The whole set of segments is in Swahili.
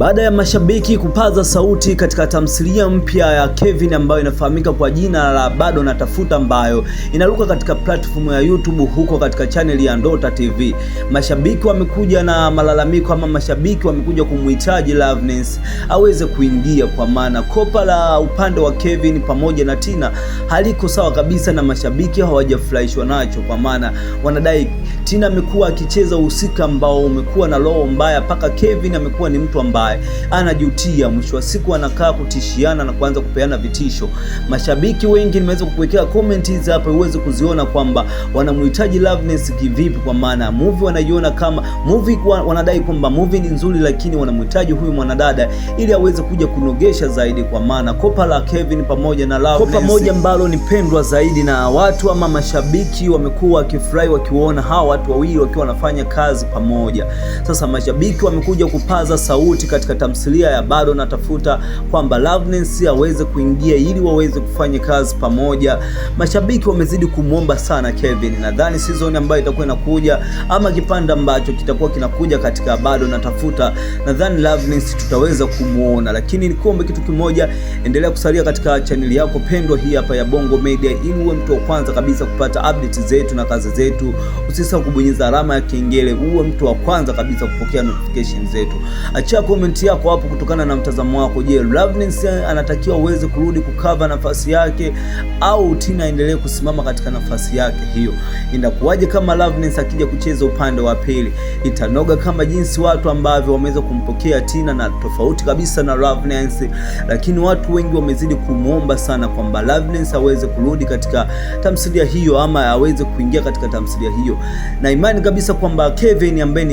Baada ya mashabiki kupaza sauti katika tamthilia mpya ya Kevin ambayo inafahamika kwa jina la Bado Natafuta, ambayo inaruka katika platform ya YouTube huko katika channel ya Ndota TV, mashabiki wamekuja na malalamiko, ama mashabiki wamekuja kumhitaji Loveness aweze kuingia, kwa maana kopa la upande wa Kevin pamoja na Tina haliko sawa kabisa, na mashabiki hawajafurahishwa nacho, kwa maana wanadai Tina amekuwa akicheza uhusika ambao umekuwa na roho mbaya, paka Kevin amekuwa ni mtu ambaye anajutia, mwisho wa siku anakaa kutishiana na kuanza kupeana vitisho. Mashabiki wengi nimeweza kukuwekea comment hizi hapa uweze kuziona kwamba wanamhitaji Loveness kivipi, kwa maana movie wanaiona kama movie, wanadai kwamba movie ni nzuri, lakini wanamhitaji huyu mwanadada ili aweze kuja kunogesha zaidi, kwa maana kopa la Kevin pamoja na Loveness, kopa moja ambalo ni pendwa zaidi na watu ama mashabiki wamekuwa wakifurahi wakiona hawa watu wawili wakiwa wanafanya kazi pamoja. Sasa mashabiki wamekuja kupaza sauti katika tamthilia ya Bado Natafuta kwamba Loveness aweze kuingia ili waweze kufanya kazi pamoja. Mashabiki wamezidi kumuomba sana Kevin. Nadhani season ambayo itakuwa inakuja ama kipande ambacho kitakuwa kinakuja katika Bado Natafuta, nadhani Loveness tutaweza kumuona, lakini nikuombe kitu kimoja, endelea kusalia katika channel yako pendwa hii hapa ya Bongo Media ili uwe mtu wa kwanza kabisa kupata updates zetu na kazi zetu. Usisahau kubonyeza alama ya kengele uwe mtu wa kwanza kabisa kupokea notification zetu. Acha comment yako hapo kutokana na mtazamo wako. Je, Loveness anatakiwa uweze kurudi kukava nafasi yake au Tina endelee kusimama katika nafasi yake hiyo? Inakuwaje kama Loveness akija kucheza upande wa pili? Itanoga kama jinsi watu ambavyo wameweza kumpokea Tina, na tofauti kabisa na Loveness, lakini watu wengi wamezidi kumuomba sana kwamba Loveness aweze kurudi katika tamthilia hiyo ama aweze kuingia katika tamthilia hiyo, na imani kabisa kwamba Kevin ambaye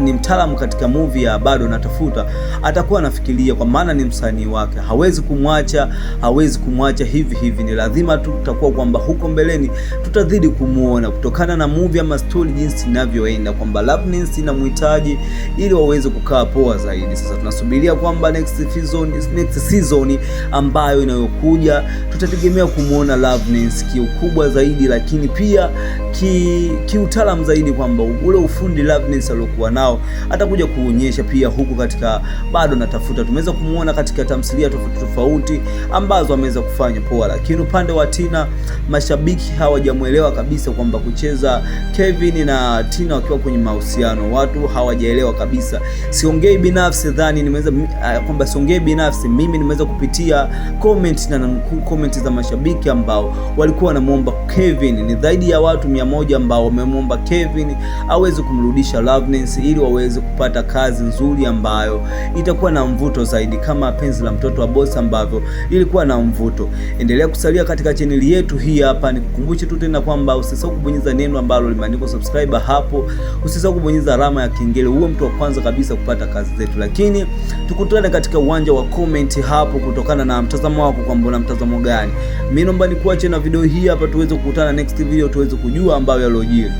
ni mtaalamu katika movie ya Bado Natafuta atakuwa anafikiria, kwa maana ni msanii wake, hawezi kumwacha hivi. Ni lazima tu tutakuwa kwamba huko mbeleni tutazidi kumuona kutokana na movie ama story jinsi inavyoenda, kwamba Loveness inamhitaji ili waweze kukaa poa zaidi. Sasa tunasubiria kwamba next season ambayo inayokuja tutategemea kumuona Loveness kiukubwa zaidi, lakini pia kiutaalamu zaidi, kwamba ule ufundi Loveness aliokuwa nao atakuja kuonyesha pia huku katika Bado Natafuta. Tumeweza kumuona katika tamthilia tofauti ambazo ameweza kufanya poa, lakini upande wa Tina mashabiki hawajamuelewa kabisa kwamba kucheza Kevin na Tina wakiwa kwenye mahusiano, watu hawajaelewa kabisa. Siongei binafsi, mimi nimeweza kupitia comment za mashabiki ambao walikuwa wanamuomba Kevin. Ni zaidi ya watu 100 ambao wamemuomba Kevin aweze kumrudisha Loveness ili waweze kupata kazi nzuri ambayo itakuwa na mvuto zaidi, kama Penzi la Mtoto wa Boss ambavyo ilikuwa na mvuto. Endelea kusalia katika chaneli yetu hii hapa. Nikukumbushe tu tena kwamba usisahau kubonyeza neno ambalo limeandikwa subscribe hapo, usisahau kubonyeza alama ya kengele uwe mtu wa kwanza kabisa kupata kazi zetu. Lakini tukutane katika uwanja wa comment hapo kutokana na mtazamo wako kwamba una mtazamo gani. Mimi naomba nikuache na video hii hapa tuweze kukutana next video tuweze kujua ambayo yalojiri.